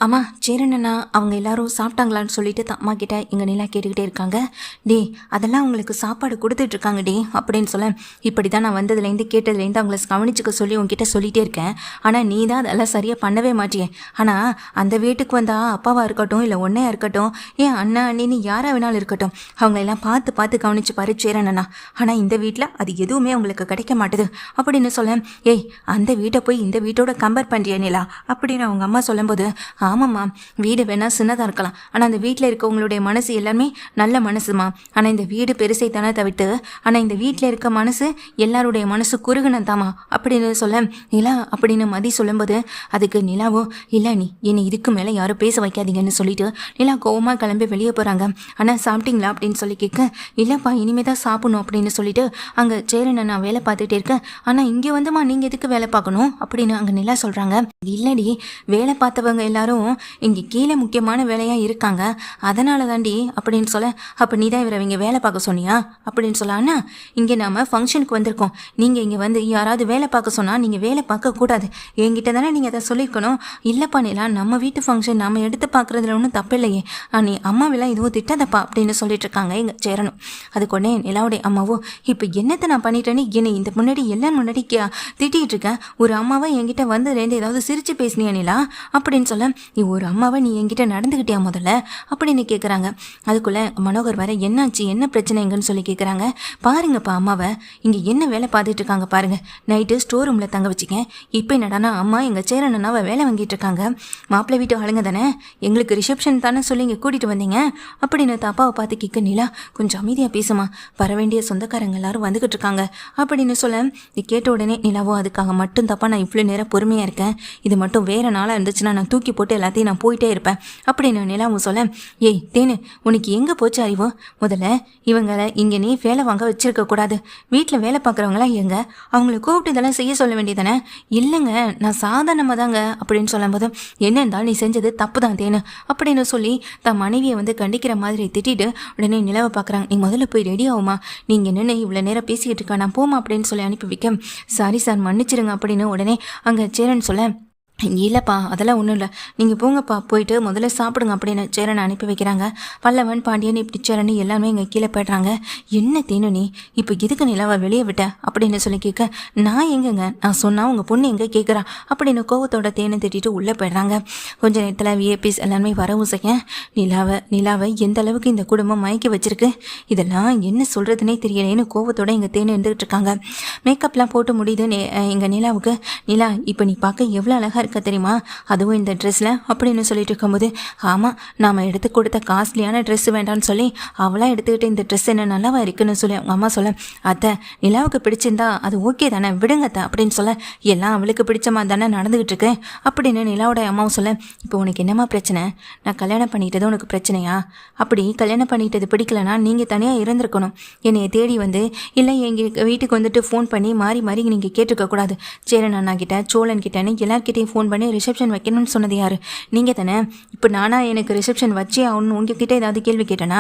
அம்மா சேரண்ணா அவங்க எல்லாரும் சாப்பிட்டாங்களான்னு சொல்லிட்டு அம்மா கிட்ட எங்கள் நிலா கேட்டுக்கிட்டே இருக்காங்க. டே அதெல்லாம் அவங்களுக்கு சாப்பாடு கொடுத்துட்ருக்காங்க டே அப்படின்னு சொல்ல, இப்படி தான் நான் வந்ததுலேருந்து கேட்டதுலேருந்து அவங்கள கவனிச்சுக்க சொல்லி உங்ககிட்ட சொல்லிகிட்டே இருக்கேன். ஆனால் நீ தான் அதெல்லாம் சரியாக பண்ணவே மாட்டியே. ஆனால் அந்த வீட்டுக்கு வந்தால் அப்பாவாக இருக்கட்டும் இல்லை ஒன்றையா இருக்கட்டும் ஏன் அண்ணா அண்ணின்னு யாராக வேணாலும் இருக்கட்டும் அவங்களெல்லாம் பார்த்து பார்த்து கவனிச்சு பாரு சேரண்ணா. ஆனால் இந்த வீட்டில் அது எதுவுமே உங்களுக்கு கிடைக்க மாட்டுது அப்படின்னு சொல்ல, ஏய் அந்த வீட்டை போய் இந்த வீட்டோட கம்பேர் பண்ணுறிய நிலா அப்படின்னு அவங்க அம்மா சொல்லும்போது, ஆமாம்மா வீடு வேணால் சின்னதாக இருக்கலாம் ஆனால் அந்த வீட்டில் இருக்கவங்களுடைய மனசு எல்லாமே நல்ல மனசுமா. ஆனால் இந்த வீடு பெருசை தானே தவிர்த்து ஆனால் இந்த வீட்டில் இருக்க மனசு எல்லாருடைய மனசு குறுகுனதாமா அப்படின்னு சொல்ல, நிலா அப்படின்னு மதி சொல்லும்போது அதுக்கு நிலாவோ இல்லை நீ என்னை இதுக்கு மேலே யாரும் பேச வைக்காதீங்கன்னு சொல்லிட்டு நிலா கோவமாக கிளம்பி வெளியே போகிறாங்க. ஆனால் சாப்பிட்டீங்களா அப்படின்னு சொல்லி கேட்க, இல்லைப்பா இனிமே தான் சாப்பிடணும் அப்படின்னு சொல்லிட்டு அங்கே சேரனை நான் வேலை பார்த்துட்டே இருக்கேன். ஆனால் இங்கே வந்துமா நீங்கள் எதுக்கு வேலை பார்க்கணும் அப்படின்னு அங்கே நிலா சொல்கிறாங்க. இல்லடி வேலை பார்த்தவங்க எல்லாரும் இங்கே கீழே முக்கியமான வேலையாக இருக்காங்க அதனால தாண்டி அப்படின்னு சொல்ல, அப்போ நீ தான் இவங்க வேலை பார்க்க சொன்னியா அப்படின்னு சொல்ல, அண்ணா இங்கே நாம் ஃபங்க்ஷனுக்கு வந்திருக்கோம், நீங்கள் இங்கே வந்து யாராவது வேலை பார்க்க சொன்னால் நீங்கள் வேலை பார்க்கக்கூடாது என்கிட்ட தானே நீங்கள் அதை சொல்லியிருக்கணும். இல்லைப்பா நிலா நம்ம வீட்டு ஃபங்க்ஷன் நம்ம எடுத்து பார்க்குறதுல ஒன்றும் தப்பு இல்லையே, நீ அம்மாவெல்லாம் இதுவும் திட்டாதப்பா அப்படின்னு சொல்லிட்டு இருக்காங்க எங்கள் சேரணும். அதுக்கு உடனே நிலாவுடைய அம்மாவோ, இப்போ என்னத்தை நான் பண்ணிட்டேன்னு என்னை இந்த முன்னாடி எல்லாம் முன்னாடி திட்டிகிட்டு இருக்கேன், ஒரு அம்மாவை என்கிட்ட வந்ததுலேருந்து ஏதாவது சிரித்து பேசினியா நிலா அப்படின்னு சொல்ல, நீ ஒரு அம்மாவை நீ என்கிட்ட நடந்துக்கிட்டியா முதல்ல அப்படின்னு கேட்குறாங்க. அதுக்குள்ளே மனோகர் வர என்னாச்சு என்ன பிரச்சனைங்கன்னு சொல்லி கேட்குறாங்க. பாருங்கப்பா அம்மாவை இங்கே என்ன வேலை பார்த்துட்டு இருக்காங்க பாருங்க, நைட்டு ஸ்டோர் ரூமில் தங்க வச்சிங்க, இப்போ என்னடானா அம்மா எங்கள் சேரண்ணாவை வேலை வாங்கிட்டு இருக்காங்க, மாப்பிள்ளை வீட்டு ஆளுங்க தானே எங்களுக்கு ரிசப்ஷன் தானே சொல்லி இங்கே கூட்டிகிட்டு வந்தீங்க அப்படின்னு அப்பாவை பார்த்து கேட்க, நிலா கொஞ்சம் அமைதியாக பேசுமா வர வேண்டிய சொந்தக்காரங்க எல்லாரும் வந்துக்கிட்டு இருக்காங்க அப்படின்னு சொல்ல, இது கேட்ட உடனே நிலாவோ அதுக்காக மட்டும் தப்பா நான் இவ்வளோ நேரம் பொறுமையாக இருக்கேன், இது மட்டும் வேறு நாளாக இருந்துச்சுன்னா நான் தூக்கி போட்டு எல்லாத்தையும் நான் போயிட்டே இருப்பேன் அப்படின்னு நிலாவும் சொல்ல, ஏய் தேனு உனக்கு எங்கே போச்சு அறிவோ, முதல்ல இவங்களை இங்கே நீ வேலை வாங்க வச்சிருக்க கூடாது, வீட்டில் வேலை பார்க்குறவங்களாம் எங்க அவங்கள கூப்பிட்டு இதெல்லாம் செய்ய சொல்ல வேண்டியதானே. இல்லைங்க நான் சாதாரணமாக தாங்க அப்படின்னு சொல்லும்போது, என்ன இருந்தாலும் நீ செஞ்சது தப்பு தான் தேனு அப்படின்னு சொல்லி தன் மனைவியை வந்து கண்டிக்கிற மாதிரி திட்டிட்டு உடனே நிலவை பார்க்குறாங்க. நீ முதல்ல போய் ரெடி ஆகுமா, நீங்கள் நின்று இவ்வளோ நேரம் பேசிக்கிட்டு இருக்கா நான் போமா அப்படின்னு சொல்லி அனுப்பி வைக்க, சாரி சார் மன்னிச்சிருங்க அப்படின்னு உடனே அங்கே சேரன் சொல்ல, இல்லைப்பா அதெல்லாம் ஒன்றும் இல்லை நீங்கள் போங்கப்பா போயிட்டு முதல்ல சாப்பிடுங்க அப்படின்னு சேரனை அனுப்பி வைக்கிறாங்க. பல்லவன் பாண்டியன் இப்படி சேரன் எல்லாமே இங்கே கீழே போய்ட்றாங்க. என்ன தேனு நீ இப்போ எதுக்கு நிலாவை வெளியே விட்ட அப்படின்னு சொல்லி கேட்க, நான் எங்கங்க நான் சொன்னால் உங்கள் பொண்ணு எங்கே கேட்குறா அப்படின்னு கோவத்தோட தேனை திட்டிட்டு உள்ளே போய்ட்றாங்க. கொஞ்ச நேரத்தில் விஏபிஸ் எல்லாமே வரவும் செய்ய, நிலாவை எந்த அளவுக்கு இந்த குடும்பம் மயக்கி வச்சிருக்கு, இதெல்லாம் என்ன சொல்கிறதுனே தெரியலேன்னு கோவத்தோட எங்கள் தேனை இருந்துகிட்டு இருக்காங்க. மேக்கப்லாம் போட்டு முடியுது எங்கள் நிலாவுக்கு. நிலா இப்போ நீ பார்க்க எவ்வளோ அழகாக தெரியுமா, அதுவும் இந்த ட்ரெஸ்ல அப்படின்னு சொல்லிட்டு இருக்கும்போது, ஆமாம் நாம் எடுத்து கொடுத்த காஸ்ட்லியான ட்ரெஸ் வேண்டாம்னு சொல்லி அவளாக எடுத்துக்கிட்டு இந்த ட்ரெஸ் என்ன நல்லாவா இருக்குன்னு சொல்லி அவங்க அம்மா சொல்ல, அத்தை நிலாவுக்கு பிடிச்சிருந்தா அது ஓகே தானே விடுங்கத்த அப்படின்னு சொல்ல, எல்லாம் அவளுக்கு பிடிச்ச மாதிரி தானே நடந்துகிட்டு இருக்கு அப்படின்னு நிலாவோட அம்மாவும் சொல்ல, இப்போ உனக்கு என்னம்மா பிரச்சனை, நான் கல்யாணம் பண்ணிட்டது உனக்கு பிரச்சனையா, அப்படி கல்யாணம் பண்ணிட்டது பிடிக்கலனா நீங்கள் தனியாக இருந்திருக்கணும், என்னைய தேடி வந்து இல்லை எங்கள் வீட்டுக்கு வந்துட்டு ஃபோன் பண்ணி மாறி மாறி நீங்கள் கேட்டுருக்கக்கூடாது, சேரன் அண்ணா கிட்ட சோழன் கிட்டேன்னு எல்லார்கிட்டையும் ஃபோன் பண்ணி ரிசப்ஷன் வைக்கணும்னு சொன்னது யாரு நீங்கள் தானே. இப்போ நானா எனக்கு ரிசப்ஷன் வச்சே ஆகணும் உங்ககிட்ட ஏதாவது கேள்வி கேட்டேனா,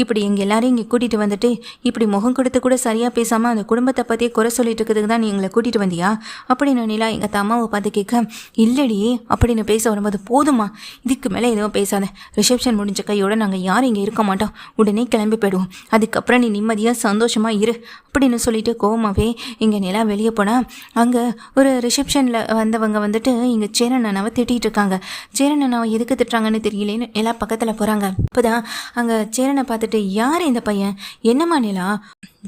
இப்படி எங்கள் எல்லாரையும் இங்கே கூட்டிகிட்டு வந்துட்டு இப்படி முகம் கொடுத்து கூட சரியாக பேசாமல் அந்த குடும்பத்தை பற்றியே குறை சொல்லிட்டு இருக்கிறதுக்கு தான் நீ எங்களை கூட்டிகிட்டு வந்தியா அப்படின்னு நிலா எங்கள் அம்மாவை பார்த்து கேட்க, இல்லடி அப்படின்னு பேச வரும்போது, போதுமா இதுக்கு மேலே எதுவும் பேசாத, ரிசப்ஷன் முடிஞ்ச கையோடு நாங்கள் யாரும் இங்கே இருக்க மாட்டோம், உடனே கிளம்பி போயிடுவோம், அதுக்கப்புறம் நீ நிம்மதியாக சந்தோஷமாக இரு அப்படின்னு சொல்லிட்டு கோவமாகவே இங்கே நிலா வெளியே போனால் அங்கே ஒரு ரிசப்ஷனில் வந்தவங்க வந்துட்டு இங்கே சேரன் அண்ணாவை திட்டிகிட்டு இருக்காங்க. சேரன் அண்ணாவை எதுக்கு திட்டுறாங்கன்னு தெரியலேன்னு எல்லாம் பக்கத்தில் போகிறாங்க. அப்போதான் அங்கே சேரனை பார்த்துட்டு, யார் இந்த பையன், என்னம்மா நிலா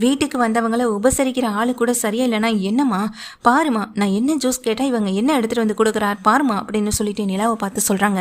வீட்டுக்கு வந்தவங்கள உபசரிக்கிற ஆளு கூட சரியா இல்லைனா என்னம்மா, பாருமா நான் என்ன ஜூஸ் கேட்டால் இவங்க என்ன எடுத்துகிட்டு வந்து கொடுக்குறார் பாருமா அப்படின்னு சொல்லிட்டு நிலாவை பார்த்து சொல்கிறாங்க.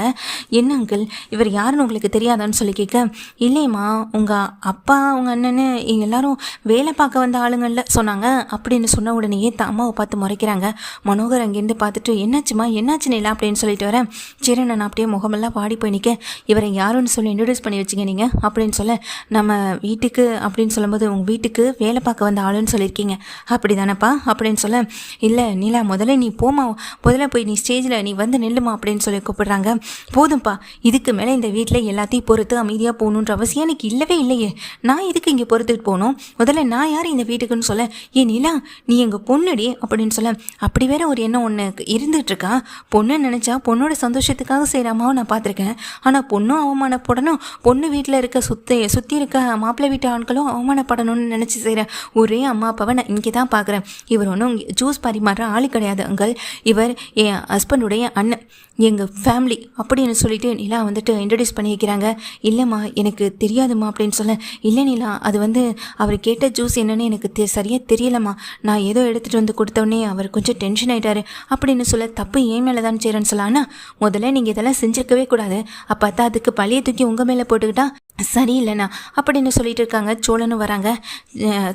என்ன அங்கிள் இவர் யாருன்னு உங்களுக்கு தெரியாதான்னு சொல்லி கேட்க, இல்லையம்மா உங்கள் அப்பா உங்கள் அண்ணன்னு எல்லாரும் வேலை பார்க்க வந்த ஆளுங்களில் சொன்னாங்க அப்படின்னு சொன்ன உடனேயே அம்மாவை பார்த்து முறைக்கிறாங்க. மனோகர் அங்கேருந்து பார்த்துட்டு, என்னாச்சுமா என்னாச்சு நிலா அப்படின்னு சொல்லிட்டு வரேன். சேரன் நான் அப்படியே முகமெல்லாம் பாடி போய் நிற்க, இவரை யாருன்னு சொல்லி இன்ட்ரடியூஸ் பண்ணி வச்சிங்க நீங்கள் அப்படின்னு சொல்ல, நம்ம வீட்டுக்கு அப்படின்னு சொல்லும்போது உங்கள் வீட்டுக்கு வேலை பார்க்க வந்த ஆளுன்னு சொல்லியிருக்கீங்க, அப்படி தானேப்பா அப்படின்னு சொல்ல, இல்லை நிலா முதல்ல நீ போமா, முதல்ல போய் நீ ஸ்டேஜில் நீ வந்து நில்லுமா அப்படின்னு சொல்லி கூப்பிடுறாங்க. போதும்ப்பா, இதுக்கு மேலே இந்த வீட்டில் எல்லாத்தையும் பொறுத்து அமைதியாக போகணுன்ற அவசியம் எனக்கு இல்லவே இல்லையே. நான் எதுக்கு இங்கே பொறுத்துட்டு போகணும்? முதல்ல நான் யார் இந்த வீட்டுக்குன்னு சொல்ல, ஏன் நிலா நீ எங்கள் பொண்ணுடி அப்படின்னு சொல்ல, அப்படி வேற ஒரு எண்ணம் ஒன்று இருந்துகிட்ருக்கா. பொண்ணு நினச்சா பொண்ணோட சந்தோஷத்துக்காக செய்கிற அம்மாவை நான் பார்த்துருக்கேன். ஆனால் பொண்ணும் அவமானப்படணும், பொண்ணு வீட்டில் இருக்க சுற்றி இருக்க மாப்பிள்ளை வீட்டு ஆட்களும் அவமானப்படணும்னு நினச்சி செய்கிற ஒரே அம்மா அப்பாவை நான் இங்கே தான் பார்க்குறேன். இவர் ஒன்றும் ஜூஸ் பரிமாற ஆள் கிடையாது அங்கள், இவர் என் ஹஸ்பண்டுடைய அண்ணன், எங்கள் ஃபேமிலி அப்படின்னு சொல்லிட்டு நிலா வந்துட்டு இன்ட்ரடியூஸ் பண்ணி வைக்கிறாங்க. இல்லைம்மா எனக்கு தெரியாதும்மா அப்படின்னு சொல்ல, இல்லை நிலா அது வந்து அவர் கேட்ட ஜூஸ் என்னன்னு எனக்கு சரியாக தெரியலம்மா, நான் ஏதோ எடுத்துகிட்டு வந்து கொடுத்தோடனே அவர் கொஞ்சம் டென்ஷன் ஆகிட்டாரு அப்படின்னு சொல்ல, தப்பு ஏன் மேலே தான் செய்கிறேன்னு சொல்ல, ஆனால் முதல்ல நீங்கள் இதெல்லாம் செஞ்சிருக்கவே கூடாது, அப்போ தான் அதுக்கு பழைய தூக்கி உங்கள் மேலே போட்டுக்கிட்டா சரியில்லைண்ணா அப்படின்னு சொல்லிட்டு இருக்காங்க. சோழனும் வராங்க.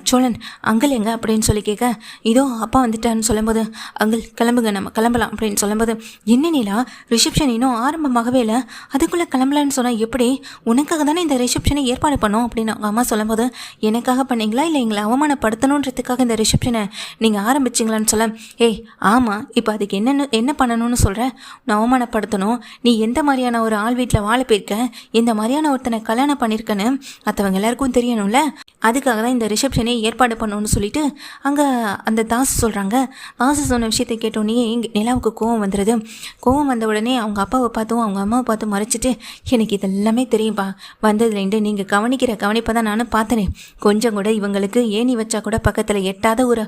சோழன் அங்கிள் எங்க அப்படின்னு சொல்லி கேட்க, இதோ அப்பா வந்துட்டான்னு சொல்லும்போது, அங்கிள் கிளம்புங்க நம்ம கிளம்பலாம் அப்படின்னு சொல்லும்போது, என்ன நிலா ரிசப்ஷன் இன்னும் ஆரம்பமாகவே இல்லை, அதுக்குள்ளே கிளம்பலான்னு சொன்னால் எப்படி? உனக்காக தானே இந்த ரிசப்ஷனை ஏற்பாடு பண்ணோம் அப்படின்னு அவங்க அம்மா சொல்லும்போது, எனக்காக பண்ணீங்களா இல்லை எங்களை அவமானப்படுத்தணுன்றதுக்காக இந்த ரிசப்ஷனை நீங்கள் ஆரம்பிச்சிங்களான்னு சொல்ல, ஏய் ஆமாம், இப்போ அதுக்கு என்ன பண்ணணும்னு சொல்கிறேன்? நான் அவமானப்படுத்தணும், நீ எந்த மாதிரியான ஒரு ஆள் வீட்டில் வாழ போயிருக்க, இந்த மாதிரியான ஒருத்தனை கல்யாணம் பண்ணியிருக்கேன்னு மற்றவங்க எல்லாருக்கும் தெரியணும்ல, அதுக்காக தான் இந்த ரிசப்ஷனே ஏற்பாடு பண்ணணும்னு சொல்லிட்டு அங்கே அந்த தாசு சொல்கிறாங்க. தாசு சொன்ன விஷயத்தை கேட்டோன்னே நிலாவுக்கு கோவம் வந்துடுது. கோவம் வந்த உடனே அவங்க அப்பாவை பார்த்தும் அவங்க அம்மாவை பார்த்து மறைச்சிட்டு, எனக்கு இதெல்லாமே தெரியும்ப்பா, வந்ததுலேருந்து நீங்கள் கவனிக்கிற கவனிப்பை தான் நானும் பார்த்தனே, கொஞ்சம் கூட இவங்களுக்கு ஏணி வச்சா கூட பக்கத்தில் எட்டாத ஒரு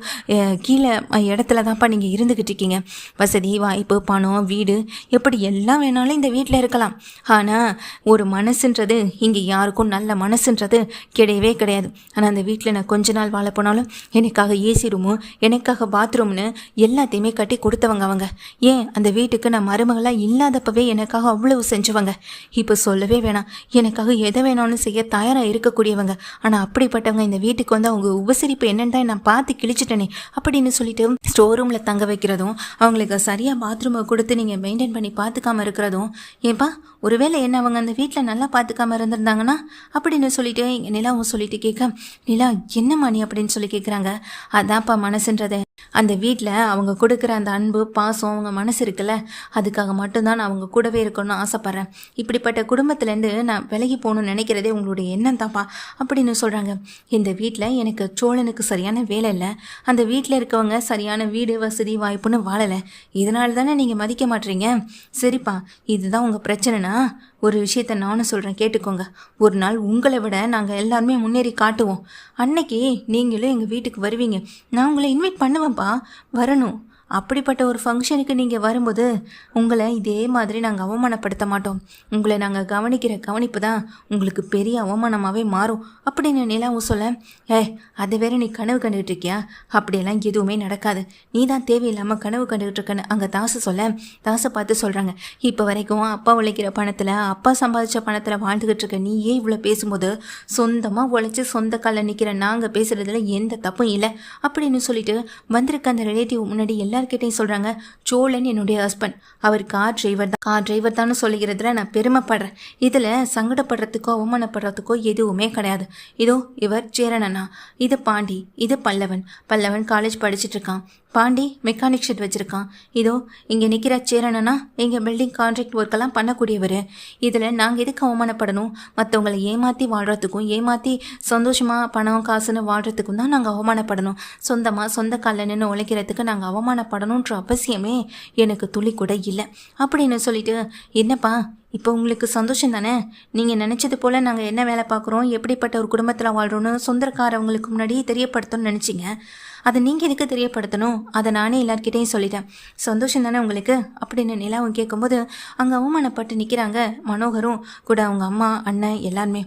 கீழே இடத்துல தான்ப்பா நீங்கள் இருந்துக்கிட்டு இருக்கீங்க. வசதி வாய்ப்பு பணம் வீடு எப்படி எல்லாம் வேணாலும் இந்த வீட்டில் இருக்கலாம், ஆனால் ஒரு மனசுன்றது இங்கே யாருக்கும் நல்ல மனசுன்றது கிடையவே கிடையாது. ஆனால் அந்த வீட்டில் நான் கொஞ்ச நாள் வாழ போனாலும் எனக்காக ஏசி ரூமு எனக்காக பாத்ரூம்னு எல்லாத்தையுமே கட்டி கொடுத்தவங்க அவங்க. ஏன் அந்த வீட்டுக்கு நான் மருமகளாக இல்லாதப்பவே எனக்காக அவ்வளவு செஞ்சவங்க. இப்போ சொல்லவே வேணாம், எனக்காக எதை வேணாலும் செய்ய தயாராக இருக்கக்கூடியவங்க. ஆனால் அப்படிப்பட்டவங்க இந்த வீட்டுக்கு வந்து அவங்க உபசரிப்பு என்னன்னு தான் நான் பார்த்து கிழிச்சிட்டேனே அப்படின்னு சொல்லிட்டு ஸ்டோர் ரூமில் தங்க வைக்கிறதும், அவங்களுக்கு சரியாக பாத்ரூமை கொடுத்து நீங்கள் மெயின்டைன் பண்ணி பார்த்துக்காம இருக்கிறதும், ஏன்பா ஒருவேளை என்ன அவங்க அந்த வீட்டில் நல்லா பார்த்துக்காம இருந்திருந்தாங்கன்னா அப்படின்னு சொல்லிட்டு எங்கள் நிலாவும் சொல்லிட்டு கேட்க, நிலா என்னம்மா நீ அப்படின்னு சொல்லி கேட்குறாங்க. அதான்ப்பா மனசுன்றது, அந்த வீட்டில் அவங்க கொடுக்குற அந்த அன்பு பாசம் அவங்க மனசு இருக்குல்ல, அதுக்காக மட்டும்தான் நான் அவங்க கூடவே இருக்கணும்னு ஆசைப்பட்றேன். இப்படிப்பட்ட குடும்பத்துலேருந்து நான் விலகி போகணும்னு நினைக்கிறதே உங்களுடைய எண்ணம் தான்ப்பா அப்படின்னு சொல்கிறாங்க. இந்த வீட்டில் எனக்கு சோழனுக்கு சரியான வேலை இல்லை, அந்த வீட்டில் இருக்கவங்க சரியான வீடு வசதி வாய்ப்புன்னு வாழலை, இதனால தானே நீங்கள் மதிக்க மாட்டீங்க. சரிப்பா, இதுதான் உங்கள் பிரச்சனைனா ஒரு விஷயத்த நானும் சொல்கிறேன் கேட்டுக்கோங்க. ஒரு நாள் உங்களை விட நாங்கள் எல்லாருமே முன்னேறி காட்டுவோம். அன்னைக்கு நீங்களும் எங்கள் வீட்டுக்கு வருவீங்க, நான் உங்களை இன்வைட் பண்ணுவேன்ப்பா, வரணும். அப்படிப்பட்ட ஒரு ஃபங்க்ஷனுக்கு நீங்கள் வரும்போது உங்களை இதே மாதிரி நாங்கள் அவமானப்படுத்த மாட்டோம். உங்களை நாங்கள் கவனிக்கிற கவனிப்பு தான் உங்களுக்கு பெரிய அவமானமாகவே மாறும் அப்படின்னு நிலாவும் சொல்ல, அதை வேற நீ கனவு கண்டுகிட்டு இருக்கியா? அப்படியெல்லாம் எதுவுமே நடக்காது, நீ தான் தேவையில்லாமல் கனவு கண்டுகிட்டு இருக்கன்னு அங்கே தாசு சொல்ல, தாசை பார்த்து சொல்கிறாங்க, இப்போ வரைக்கும் அப்பா உழைக்கிற பணத்தில் அப்பா சம்பாதிச்ச பணத்தில் வாழ்ந்துக்கிட்டு இருக்க நீயே இவ்வளோ பேசும்போது சொந்தமாக உழைச்சி சொந்த காலில் நிற்கிற நாங்கள் பேசுகிறதுல எந்த தப்பும் இல்லை அப்படின்னு சொல்லிட்டு வந்திருக்க அந்த ரிலேட்டிவ் முன்னாடி எல்லார்கிட்டையும் சொல்கிறாங்க, சோழன் என்னுடைய ஹஸ்பண்ட், அவர் கார் டிரைவர் தான் சொல்லிக்கிறதுல நான் பெருமைப்படுறேன். இதில் சங்கடப்படுறதுக்கோ அவமானப்படுறதுக்கோ எதுவுமே கிடையாது. இதோ இவர் சேரனண்ணா, இது பாண்டி, இது பல்லவன் காலேஜ் படிச்சுட்டு இருக்கான், பாண்டி மெக்கானிக் ஷெட் வச்சுருக்கான். இதோ இங்கே நிற்கிற சேரனண்ணா எங்கள் பில்டிங் கான்ட்ராக்ட் ஒர்க்கெல்லாம் பண்ணக்கூடியவர். இதில் நாங்கள் எதுக்கு அவமானப்படணும்? மற்றவங்களை ஏமாற்றி வாழ்கிறதுக்கும் ஏமாற்றி சந்தோஷமாக பணம் காசுன்னு வாழ்கிறதுக்கும் தான் நாங்கள் அவமானப்படணும். சொந்த காலில் நின்று உழைக்கிறதுக்கு நாங்கள் அவமானப்படணுன்ற அவசியமே எனக்கு துளி கூட இல்லை அப்படின்னு சொல்லிட்டு, என்னப்பா இப்போ உங்களுக்கு சந்தோஷம் தானே? நீங்கள் நினச்சது போல் நாங்கள் என்ன வேலை பார்க்குறோம், எப்படிப்பட்ட ஒரு குடும்பத்தில் வாழ்கிறோன்னு சொந்தக்காரவங்களுக்கு முன்னாடி தெரியப்படுத்தணும்னு நினச்சிங்க. அதை நீங்கள் எதுக்கு தெரியப்படுத்தணும்? அதை நானே எல்லார்கிட்டையும் சொல்லிட்டேன். சந்தோஷம் தானே உங்களுக்கு அப்படின்னு நிலாவும் கேட்கும்போது அங்கே அவமானப்பட்டு நிற்கிறாங்க மனோகரும் கூட அவங்க அம்மா அண்ணன் எல்லாருமே.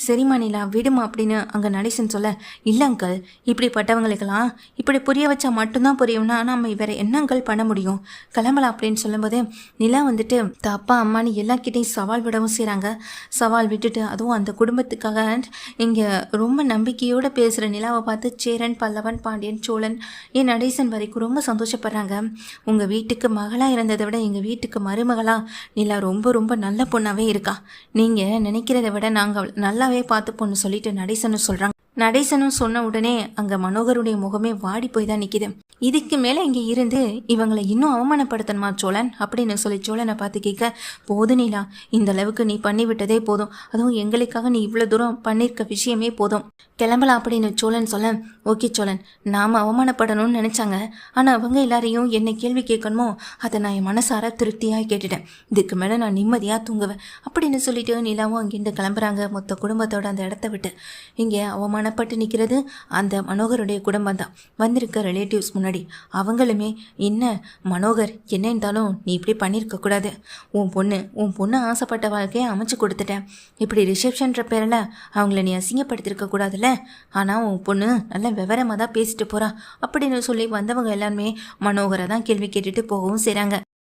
சரிம்மா நிலா விடுமா அப்படின்னு அங்கே நடேசன் சொல்ல, இல்லை அங்கிள், இப்படிப்பட்டவங்களுக்கெல்லாம் இப்படி புரிய வச்சா மட்டும்தான் புரியும்னா நம்ம வேறு என்னங்கள் பண்ண முடியும், கிளம்பலாம் அப்படின்னு சொல்லும்போது நிலா வந்துட்டு அப்பா அம்மானு எல்லார்கிட்டையும் சவால் விடவும் செய்கிறாங்க. சவால் விட்டுட்டு அதுவும் அந்த குடும்பத்துக்காக இங்கே ரொம்ப நம்பிக்கையோடு பேசுகிற நிலாவை பார்த்து சேரன் பல்லவன் பாண்டியன் சோழன் என் நடேசன் வரைக்கும் ரொம்ப சந்தோஷப்படுறாங்க. உங்கள் வீட்டுக்கு மகளாக இருந்ததை விட எங்கள் வீட்டுக்கு மருமகளாக நிலா ரொம்ப ரொம்ப நல்ல பொண்ணாகவே இருக்கா, நீங்கள் நினைக்கிறத விட நாங்கள் நல்லாவே பார்த்துப்போன்னு சொல்லிட்டு நடேசன்னு சொல்கிறாங்க. நடேசனும் சொன்ன உடனே அங்க மனோகருடைய முகமே வாடி போய் தான் நிக்குது. இதுக்கு மேல இங்க இருந்து இவங்களை இன்னும் அவமானப்படுத்தணுமா சோழன் அப்படின்னு சொல்லி சோழனை பார்த்து கேட்க, போது நீலா, இந்த அளவுக்கு நீ பண்ணி விட்டதே போதும், அதுவும் எங்களுக்காக நீ இவ்வளவு தூரம் பண்ணிருக்க விஷயமே போதும், கிளம்பலாம் அப்படின்னு சோழன் சொல்ல, ஓகே சோழன், நாம அவமானப்படணும்னு நினைச்சாங்க, ஆனா அவங்க எல்லாரையும் என்ன கேள்வி கேட்கணுமோ அதை நான் என் மனசார திருப்தியா கேட்டுட்டேன், இதுக்கு மேல நான் நிம்மதியா தூங்குவேன் அப்படின்னு சொல்லிட்டு நிலாவும் அங்கிருந்து கிளம்புறாங்க மொத்த குடும்பத்தோட அந்த இடத்த விட்டு. இங்கே அவமானப்பட்டு நிற்கிறது அந்த மனோகருடைய குடும்பம் தான். வந்திருக்க ரிலேட்டிவ்ஸ் முன்னாடி அவங்களுமே, என்ன மனோகர், என்ன இருந்தாலும் நீ இப்படி பண்ணியிருக்க கூடாது, உன் பொண்ணு ஆசைப்பட்ட வாழ்க்கையை அமைச்சு கொடுத்துட்டேன், இப்படி ரிசப்ஷன்ற பேரில் அவங்கள நீ அசிங்கப்படுத்திருக்க கூடாதுல்ல, ஆனால் உன் பொண்ணு நல்ல விவரமாக தான் பேசிட்டு போறா அப்படின்னு சொல்லி வந்தவங்க எல்லாருமே மனோகரை தான் கேள்வி கேட்டுட்டு போகவும் செய்கிறாங்க.